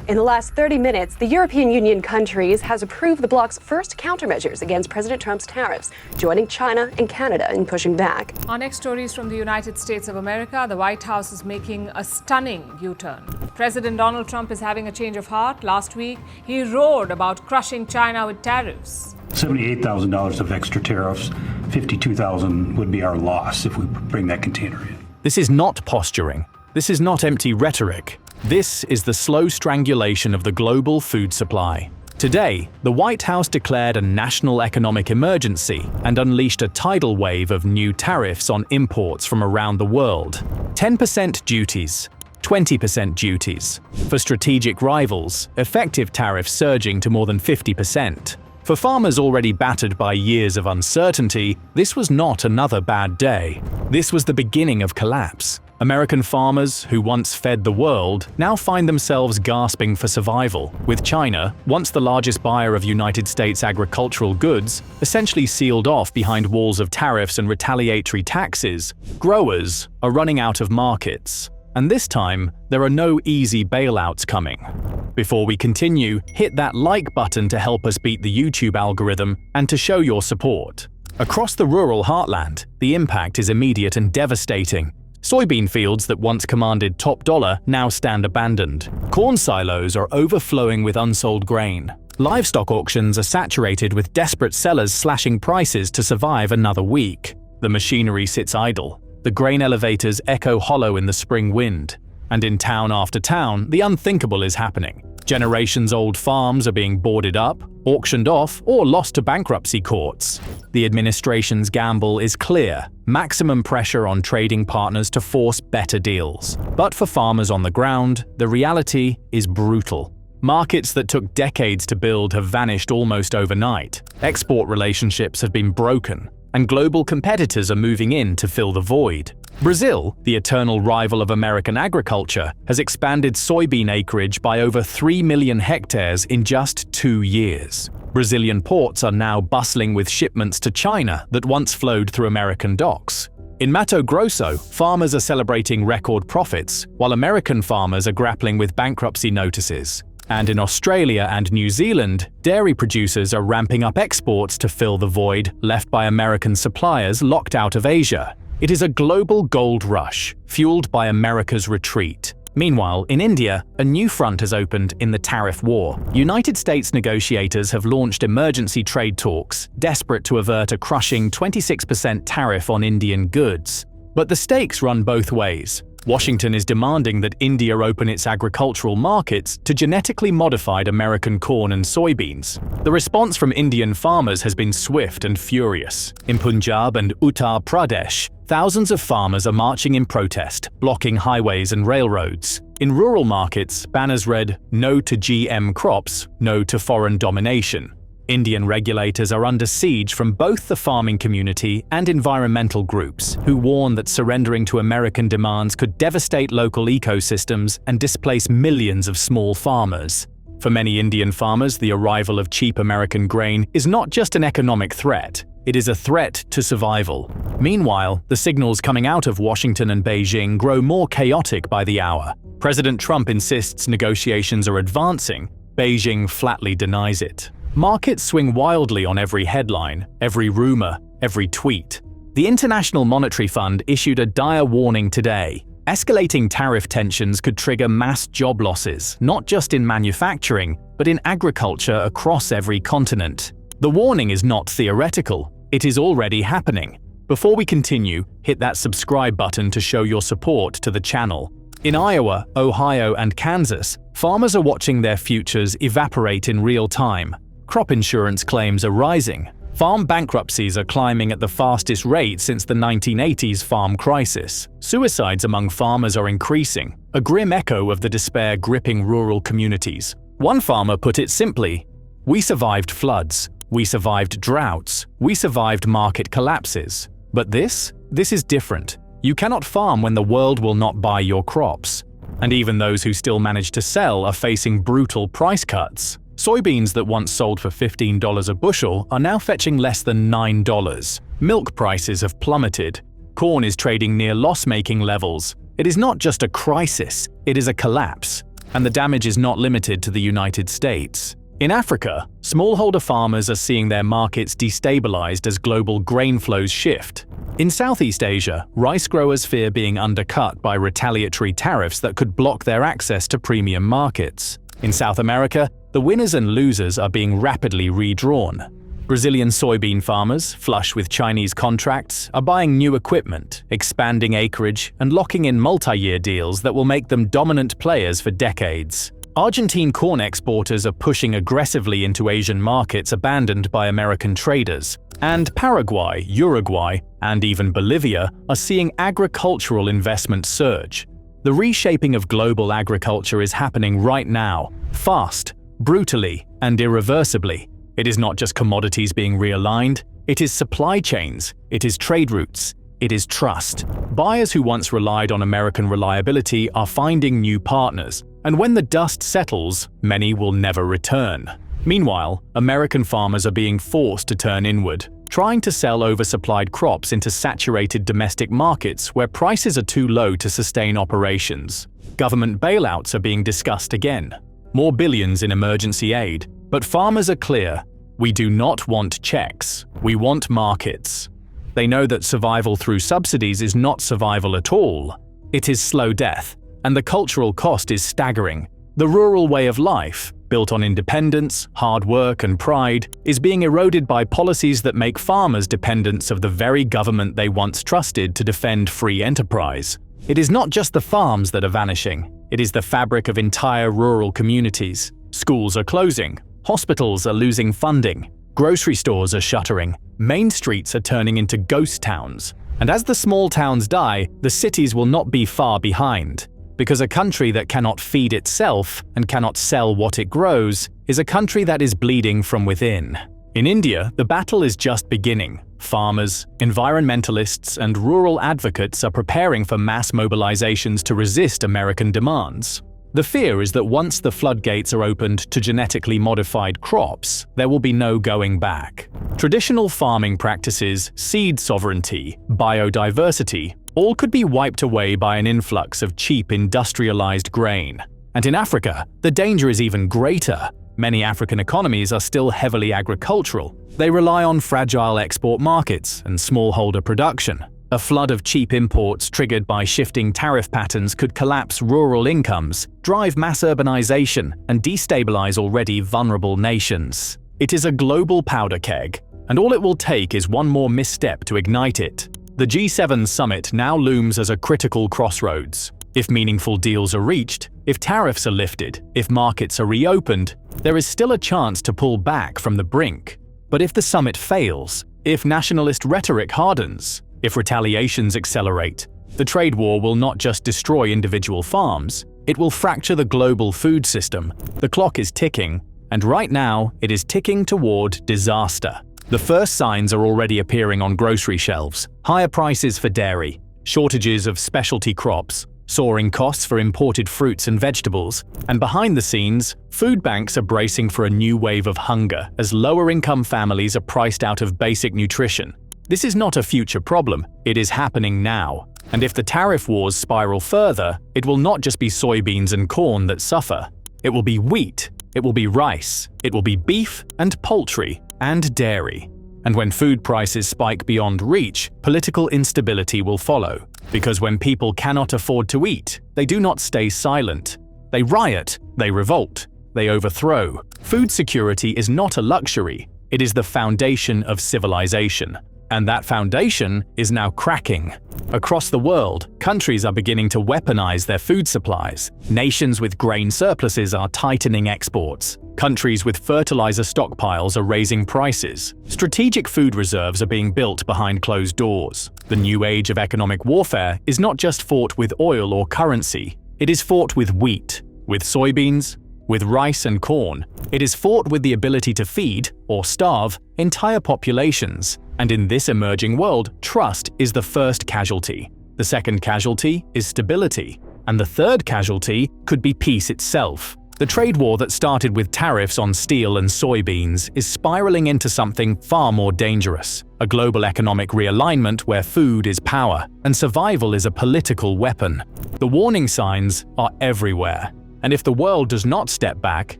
In the last 30 minutes, the European Union countries has approved the bloc's first countermeasures against President Trump's tariffs, joining China and Canada in pushing back. Our next story is from the United States of America. The White House is making a stunning U-turn. President Donald Trump is having a change of heart. Last week, he roared about crushing China with tariffs. $78,000 of extra tariffs, $52,000 would be our loss if we bring that container in. This is not posturing. This is not empty rhetoric. This is the slow strangulation of the global food supply. Today, the White House declared a national economic emergency and unleashed a tidal wave of new tariffs on imports from around the world. 10% duties, 20% duties. For strategic rivals, effective tariffs surging to more than 50%. For farmers already battered by years of uncertainty, this was not another bad day. This was the beginning of collapse. American farmers, who once fed the world, now find themselves gasping for survival, with China, once the largest buyer of United States agricultural goods, essentially sealed off behind walls of tariffs and retaliatory taxes. Growers are running out of markets. And this time, there are no easy bailouts coming. Before we continue, hit that like button to help us beat the YouTube algorithm and to show your support. Across the rural heartland, the impact is immediate and devastating. Soybean fields that once commanded top dollar now stand abandoned. Corn silos are overflowing with unsold grain. Livestock auctions are saturated with desperate sellers slashing prices to survive another week. The machinery sits idle. The grain elevators echo hollow in the spring wind. And in town after town, the unthinkable is happening. Generations-old farms are being boarded up, auctioned off, or lost to bankruptcy courts. The administration's gamble is clear: maximum pressure on trading partners to force better deals. But for farmers on the ground, the reality is brutal. Markets that took decades to build have vanished almost overnight. Export relationships have been broken, and global competitors are moving in to fill the void. Brazil, the eternal rival of American agriculture, has expanded soybean acreage by over 3 million hectares in just 2 years. Brazilian ports are now bustling with shipments to China that once flowed through American docks. In Mato Grosso, farmers are celebrating record profits, while American farmers are grappling with bankruptcy notices. And in Australia and New Zealand, dairy producers are ramping up exports to fill the void left by American suppliers locked out of Asia. It is a global gold rush, fueled by America's retreat. Meanwhile, in India, a new front has opened in the tariff war. United States negotiators have launched emergency trade talks, desperate to avert a crushing 26% tariff on Indian goods. But the stakes run both ways. Washington is demanding that India open its agricultural markets to genetically modified American corn and soybeans. The response from Indian farmers has been swift and furious. In Punjab and Uttar Pradesh, thousands of farmers are marching in protest, blocking highways and railroads. In rural markets, banners read, "No to GM crops, no to foreign domination." Indian regulators are under siege from both the farming community and environmental groups, who warn that surrendering to American demands could devastate local ecosystems and displace millions of small farmers. For many Indian farmers, the arrival of cheap American grain is not just an economic threat, it is a threat to survival. Meanwhile, the signals coming out of Washington and Beijing grow more chaotic by the hour. President Trump insists negotiations are advancing. Beijing flatly denies it. Markets swing wildly on every headline, every rumor, every tweet. The International Monetary Fund issued a dire warning today. Escalating tariff tensions could trigger mass job losses, not just in manufacturing, but in agriculture across every continent. The warning is not theoretical. It is already happening. Before we continue, hit that subscribe button to show your support to the channel. In Iowa, Ohio, and Kansas, farmers are watching their futures evaporate in real time. Crop insurance claims are rising. Farm bankruptcies are climbing at the fastest rate since the 1980s farm crisis. Suicides among farmers are increasing, a grim echo of the despair gripping rural communities. One farmer put it simply, "We survived floods, we survived droughts, we survived market collapses. But this is different. You cannot farm when the world will not buy your crops." And even those who still manage to sell are facing brutal price cuts. Soybeans that once sold for $15 a bushel are now fetching less than $9. Milk prices have plummeted. Corn is trading near loss-making levels. It is not just a crisis, it is a collapse. and the damage is not limited to the United States. In Africa, smallholder farmers are seeing their markets destabilized as global grain flows shift. In Southeast Asia, rice growers fear being undercut by retaliatory tariffs that could block their access to premium markets. In South America, the winners and losers are being rapidly redrawn. Brazilian soybean farmers, flush with Chinese contracts, are buying new equipment, expanding acreage, and locking in multi-year deals that will make them dominant players for decades. Argentine corn exporters are pushing aggressively into Asian markets abandoned by American traders. And Paraguay, Uruguay, and even Bolivia are seeing agricultural investment surge. The reshaping of global agriculture is happening right now, fast, brutally, and irreversibly. It is not just commodities being realigned, it is supply chains, it is trade routes, it is trust. Buyers who once relied on American reliability are finding new partners, and when the dust settles, many will never return. Meanwhile, American farmers are being forced to turn inward, trying to sell oversupplied crops into saturated domestic markets where prices are too low to sustain operations. Government bailouts are being discussed again. More billions in emergency aid. But farmers are clear. We do not want checks. We want markets. They know that survival through subsidies is not survival at all. It is slow death, and the cultural cost is staggering. The rural way of life, built on independence, hard work, and pride, is being eroded by policies that make farmers dependents of the very government they once trusted to defend free enterprise. It is not just the farms that are vanishing, it is the fabric of entire rural communities. Schools are closing, hospitals are losing funding, grocery stores are shuttering, main streets are turning into ghost towns. And as the small towns die, the cities will not be far behind. Because a country that cannot feed itself and cannot sell what it grows is a country that is bleeding from within. In India, the battle is just beginning. Farmers, environmentalists, and rural advocates are preparing for mass mobilizations to resist American demands. The fear is that once the floodgates are opened to genetically modified crops, there will be no going back. Traditional farming practices, seed sovereignty, biodiversity, all could be wiped away by an influx of cheap industrialized grain. And in Africa, the danger is even greater. Many African economies are still heavily agricultural. They rely on fragile export markets and smallholder production. A flood of cheap imports triggered by shifting tariff patterns could collapse rural incomes, drive mass urbanization, and destabilize already vulnerable nations. It is a global powder keg, and all it will take is one more misstep to ignite it. The G7 summit now looms as a critical crossroads. If meaningful deals are reached, if tariffs are lifted, if markets are reopened, there is still a chance to pull back from the brink. But if the summit fails, if nationalist rhetoric hardens, if retaliations accelerate, the trade war will not just destroy individual farms, it will fracture the global food system. The clock is ticking, and right now it is ticking toward disaster. The first signs are already appearing on grocery shelves: higher prices for dairy, shortages of specialty crops, soaring costs for imported fruits and vegetables, and behind the scenes, food banks are bracing for a new wave of hunger as lower-income families are priced out of basic nutrition. This is not a future problem, it is happening now. And if the tariff wars spiral further, it will not just be soybeans and corn that suffer. It will be wheat, it will be rice, it will be beef and poultry and dairy. And when food prices spike beyond reach, political instability will follow. Because when people cannot afford to eat, they do not stay silent. They riot, they revolt, they overthrow. Food security is not a luxury, it is the foundation of civilization. And that foundation is now cracking. Across the world, countries are beginning to weaponize their food supplies. Nations with grain surpluses are tightening exports. Countries with fertilizer stockpiles are raising prices. Strategic food reserves are being built behind closed doors. The new age of economic warfare is not just fought with oil or currency. It is fought with wheat, with soybeans, with rice and corn. It is fought with the ability to feed, or starve, entire populations. And in this emerging world, trust is the first casualty. The second casualty is stability. And the third casualty could be peace itself. The trade war that started with tariffs on steel and soybeans is spiraling into something far more dangerous. A global economic realignment where food is power and survival is a political weapon. The warning signs are everywhere. And if the world does not step back,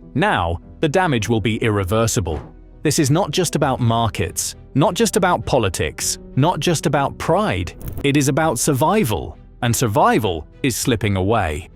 now, the damage will be irreversible. This is not just about markets, not just about politics, not just about pride. It is about survival, and survival is slipping away.